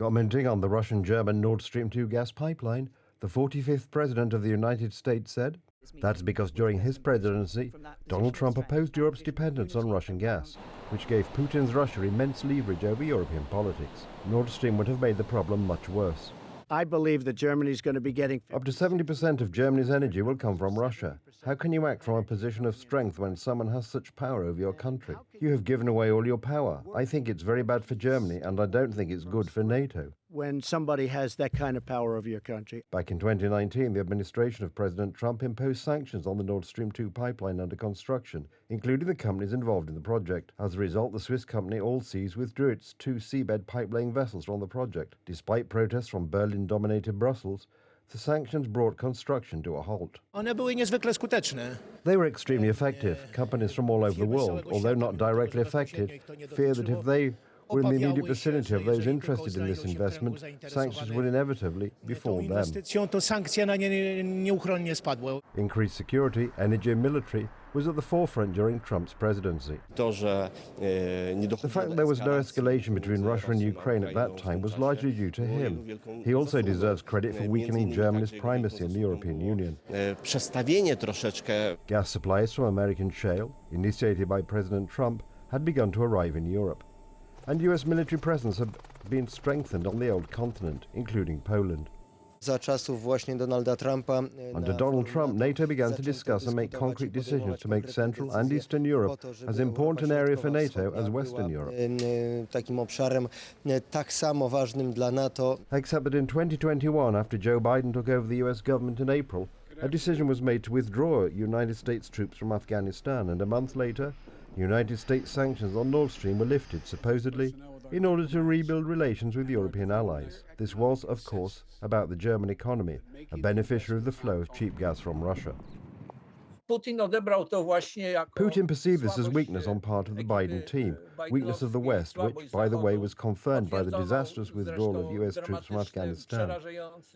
Commenting on the Russian-German Nord Stream 2 gas pipeline, the 45th President of the United States said, "That's because during his presidency, Donald Trump opposed Europe's dependence on Russian gas, which gave Putin's Russia immense leverage over European politics. Nord Stream would have made the problem much worse." I believe that Germany is going to be getting Up to 70% of Germany's energy will come from Russia. How can you act from a position of strength when someone has such power over your country? You have given away all your power. I think it's very bad for Germany, and I don't think it's good for NATO. when somebody has that kind of power over your country. Back in 2019, the administration of President Trump imposed sanctions on the Nord Stream 2 pipeline under construction, including the companies involved in the project. As a result, the Swiss company Allseas withdrew its 2 seabed pipelaying vessels from the project. Despite protests from Berlin-dominated Brussels, the sanctions brought construction to a halt. One były niezwykle skuteczne. They were extremely effective. Companies from all over the world, although not directly affected, fear that if they were in the immediate vicinity of those interested in this investment, sanctions would inevitably befall them. To sankcje na nie nieuchronnie spadły. Increased security, energy and military was at the forefront during Trump's presidency. The fact there was no escalation between Russia and Ukraine at that time was largely due to him. He also deserves credit for weakening Germany's primacy in the European Union. Gas supplies from American shale, initiated by President Trump, had begun to arrive in Europe. And US military presence had been strengthened on the old continent, including Poland. Under Donald Trump, NATO began to discuss and make concrete decisions to make Central and Eastern Europe as important an area for NATO as Western Europe. Except that in 2021, after Joe Biden took over the US government in April, a decision was made to withdraw United States troops from Afghanistan, and a month later, United States sanctions on Nord Stream were lifted, supposedly in order to rebuild relations with European allies. This was, of course, about the German economy, a beneficiary of the flow of cheap gas from Russia. Putin perceived this as weakness on part of the Biden team, weakness of the West, which, by the way, was confirmed by the disastrous withdrawal of US troops from Afghanistan.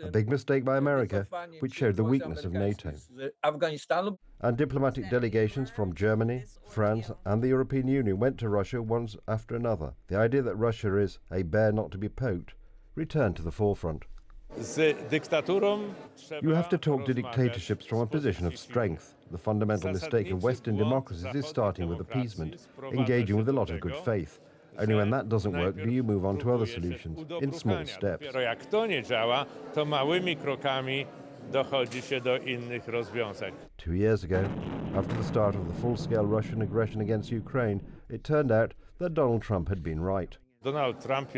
A big mistake by America, which showed the weakness of NATO. And diplomatic delegations from Germany, France, and the European Union went to Russia one after another. The idea that Russia is a bear not to be poked returned to the forefront. You have to talk to dictatorships from a position of strength. The fundamental mistake of Western democracies is starting with appeasement, engaging with a lot of good faith. Only when that doesn't work do you move on to other solutions, in small steps. 2 years ago, after the start of the full-scale Russian aggression against Ukraine, it turned out that Donald Trump had been right. Trump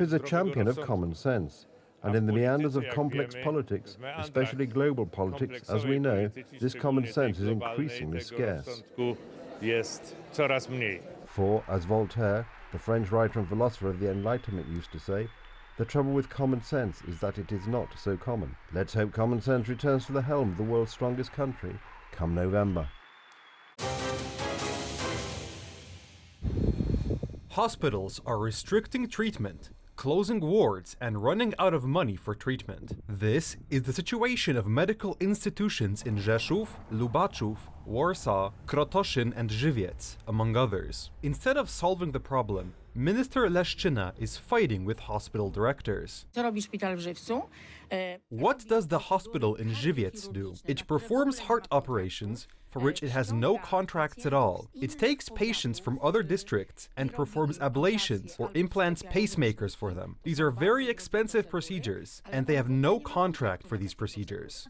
is a champion of common sense. And in the meanders of complex politics, especially global politics, as we know, this common sense is increasingly scarce. For, as Voltaire, the French writer and philosopher of the Enlightenment, used to say, the trouble with common sense is that it is not so common. Let's hope common sense returns to the helm of the world's strongest country come November. Hospitals are restricting treatment, closing wards, and running out of money for treatment. This is the situation of medical institutions in Rzeszów, Lubaczów, Warsaw, Krotoszyn, and Żywiec, among others. Instead of solving the problem, Minister Leszczyna is fighting with hospital directors. What does the hospital in Żywiec do? It performs heart operations for which it has no contracts at all. It takes patients from other districts and performs ablations or implants pacemakers for them. These are very expensive procedures, and they have no contract for these procedures.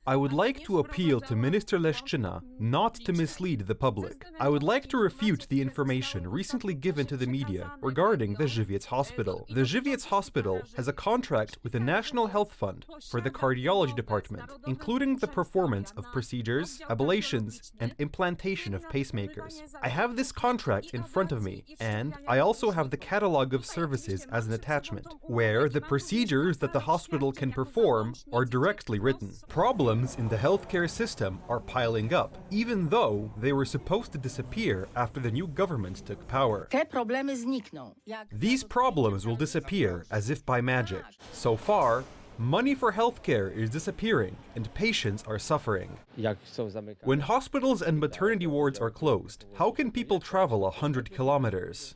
I would like to appeal to Minister Leszczyna not to mislead the public. I would like to refute the information recently given to the media regarding the Żywiec Hospital. The Żywiec Hospital has a contract with the National Health Fund for the cardiology department, including the performance of procedures, ablations, and implantation of pacemakers. I have this contract in front of me, and I also have the catalog of services as an attachment, where the procedures that the hospital can perform are directly written. Problems in the healthcare system are piling up, even though they were supposed to disappear after the new government took power. These problems will disappear as if by magic. So far, Money for healthcare is disappearing and patients are suffering. When hospitals and maternity wards are closed, how can people travel 100 kilometers?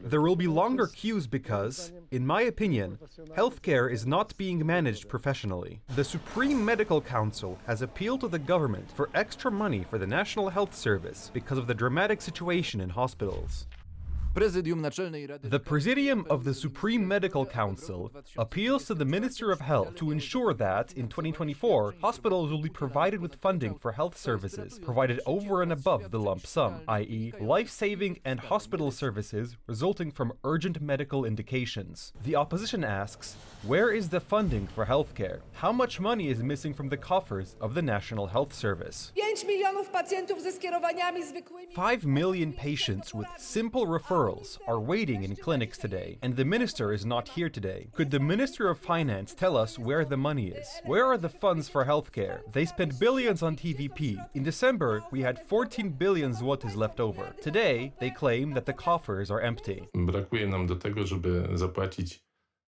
There will be longer queues because, in my opinion, healthcare is not being managed professionally. The Supreme Medical Council has appealed to the government for extra money for the National Health Service because of the dramatic situation in hospitals. The Presidium of the Supreme Medical Council appeals to the Minister of Health to ensure that, in 2024, hospitals will be provided with funding for health services provided over and above the lump sum, i.e., life-saving and hospital services resulting from urgent medical indications. The opposition asks, where is the funding for healthcare? How much money is missing from the coffers of the National Health Service? 5 million patients with simple referrals are waiting in clinics today, and the minister is not here today. Could the Minister of Finance tell us where the money is? Where are the funds for healthcare? They spent billions on TVP. In December, we had 14 billion zlotys left over. Today, they claim that the coffers are empty. Brakuje nam do tego, żeby zapłacić.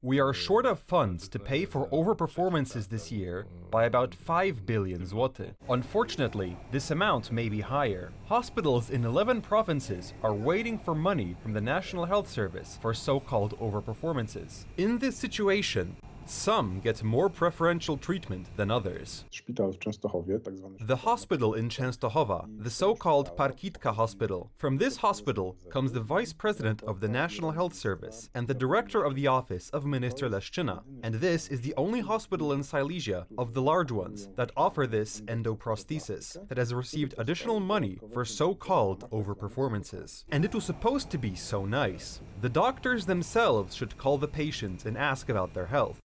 We are short of funds to pay for overperformances this year by about 5 billion zloty. Unfortunately, this amount may be higher. Hospitals in 11 provinces are waiting for money from the National Health Service for so-called overperformances. In this situation, some get more preferential treatment than others. The hospital in Częstochowa, the so-called Parkitka Hospital. From this hospital comes the Vice President of the National Health Service and the Director of the Office of Minister Leszczyna. And this is the only hospital in Silesia, of the large ones, that offer this endoprosthesis, that has received additional money for so-called overperformances. And it was supposed to be so nice. The doctors themselves should call the patients and ask about their health.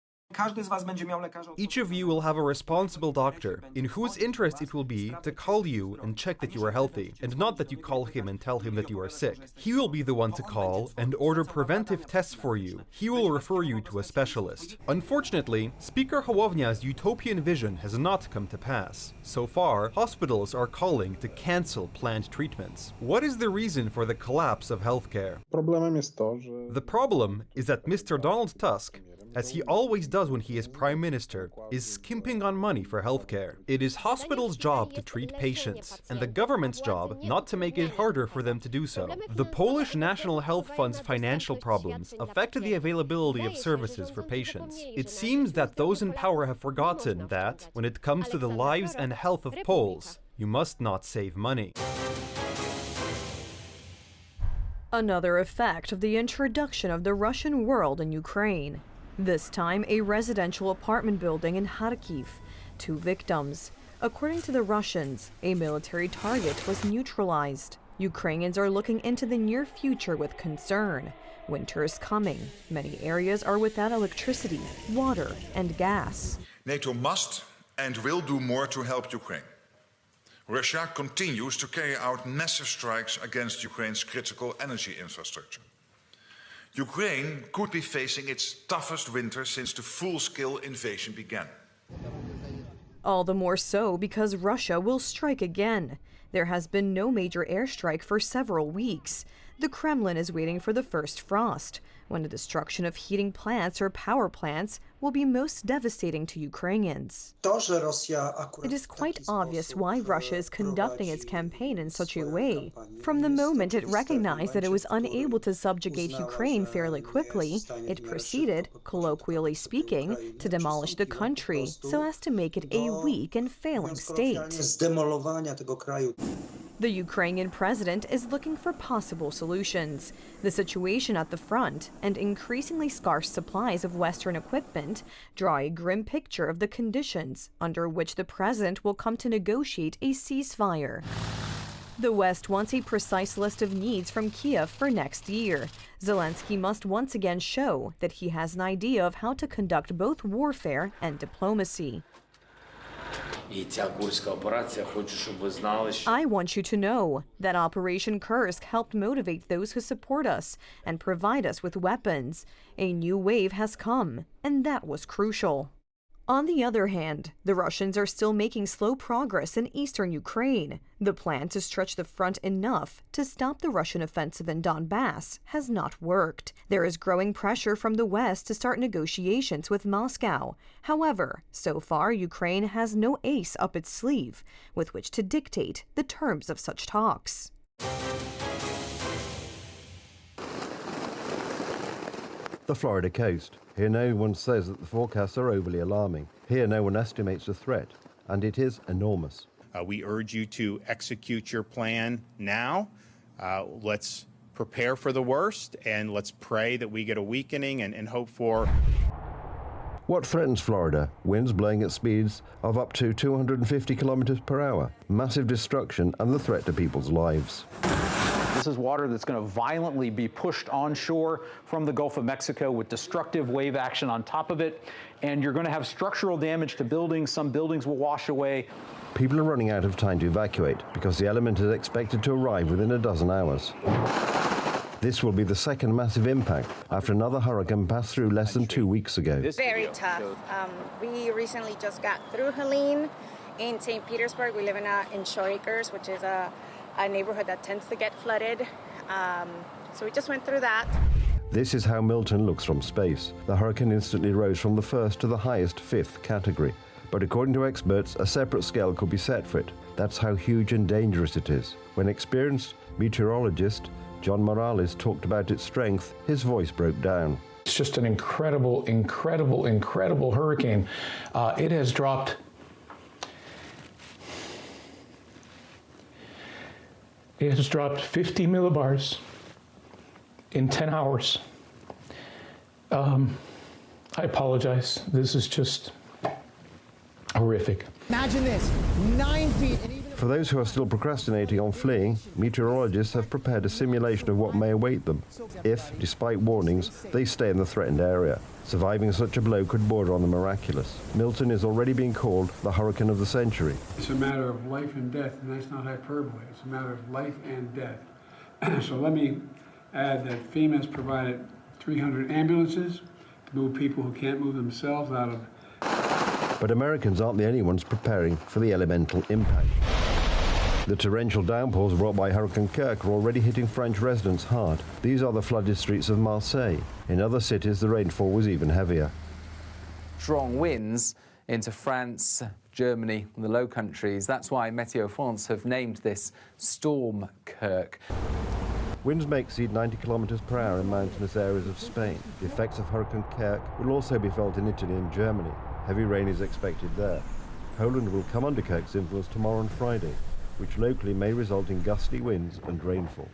Each of you will have a responsible doctor, in whose interest it will be to call you and check that you are healthy, and not that you call him and tell him that you are sick. He will be the one to call and order preventive tests for you. He will refer you to a specialist. Unfortunately, Speaker Hołownia's utopian vision has not come to pass. So far, hospitals are calling to cancel planned treatments. What is the reason for the collapse of healthcare? The problem is that Mr. Donald Tusk, as he always does when he is Prime Minister, is skimping on money for healthcare. It is hospitals' job to treat patients, and the government's job not to make it harder for them to do so. The Polish National Health Fund's financial problems affect the availability of services for patients. It seems that those in power have forgotten that, when it comes to the lives and health of Poles, you must not save money. Another effect of the introduction of the Russian world in Ukraine. This time, a residential apartment building in Kharkiv. 2 victims. According to the Russians, a military target was neutralized. Ukrainians are looking into the near future with concern. Winter is coming. Many areas are without electricity, water, and gas. NATO must and will do more to help Ukraine. Russia continues to carry out massive strikes against Ukraine's critical energy infrastructure. Ukraine could be facing its toughest winter since the full-scale invasion began. All the more so because Russia will strike again. There has been no major airstrike for several weeks. The Kremlin is waiting for the first frost, when the destruction of heating plants or power plants will be most devastating to Ukrainians. It is quite obvious why Russia is conducting its campaign in such a way. From the moment it recognized that it was unable to subjugate Ukraine fairly quickly, it proceeded, colloquially speaking, to demolish the country so as to make it a weak and failing state. The Ukrainian president is looking for possible solutions. The situation at the front and increasingly scarce supplies of Western equipment draw a grim picture of the conditions under which the president will come to negotiate a ceasefire. The West wants a precise list of needs from Kiev for next year. Zelensky must once again show that he has an idea of how to conduct both warfare and diplomacy. I want you to know that Operation Kursk helped motivate those who support us and provide us with weapons. A new wave has come, and that was crucial. On the other hand, the Russians are still making slow progress in eastern Ukraine. The plan to stretch the front enough to stop the Russian offensive in Donbass has not worked. There is growing pressure from the West to start negotiations with Moscow. However, so far, Ukraine has no ace up its sleeve with which to dictate the terms of such talks. The Florida coast. Here no one says that the forecasts are overly alarming. Here no one estimates the threat, and it is enormous. We urge you to execute your plan now. Let's prepare for the worst, and let's pray that we get a weakening and hope for... What threatens Florida? Winds blowing at speeds of up to 250 kilometers per hour, massive destruction, and the threat to people's lives. This is water that's going to violently be pushed onshore from the Gulf of Mexico with destructive wave action on top of it. And you're going to have structural damage to buildings. Some buildings will wash away. People are running out of time to evacuate because the element is expected to arrive within a dozen hours. This will be the second massive impact after another hurricane passed through less than 2 weeks ago. Very tough. We recently just got through Helene in St. Petersburg. We live in Shore Acres, which is a neighborhood that tends to get flooded. So we just went through that. This is how Milton looks from space. The hurricane instantly rose from the first to the highest 5th category. But according to experts, a separate scale could be set for it. That's how huge and dangerous it is. When experienced meteorologist John Morales talked about its strength, his voice broke down. It's just an incredible, incredible, incredible hurricane. It has dropped... It has dropped 50 millibars in 10 hours. I apologize. This is just horrific. Imagine this, 9 feet. For those who are still procrastinating on fleeing, meteorologists have prepared a simulation of what may await them if, despite warnings, they stay in the threatened area. Surviving such a blow could border on the miraculous. Milton is already being called the hurricane of the century. It's a matter of life and death, and that's not hyperbole. It's a matter of life and death. So let me add that FEMA has provided 300 ambulances to move people who can't move themselves out of... But Americans aren't the only ones preparing for the elemental impact. The torrential downpours brought by Hurricane Kirk are already hitting French residents hard. These are the flooded streets of Marseille. In other cities, the rainfall was even heavier. Strong winds into France, Germany, and the Low Countries. That's why Météo France have named this Storm Kirk. Winds may exceed 90 kilometers per hour in mountainous areas of Spain. The effects of Hurricane Kirk will also be felt in Italy and Germany. Heavy rain is expected there. Poland will come under Kirk's influence tomorrow and Friday, which locally may result in gusty winds and rainfall.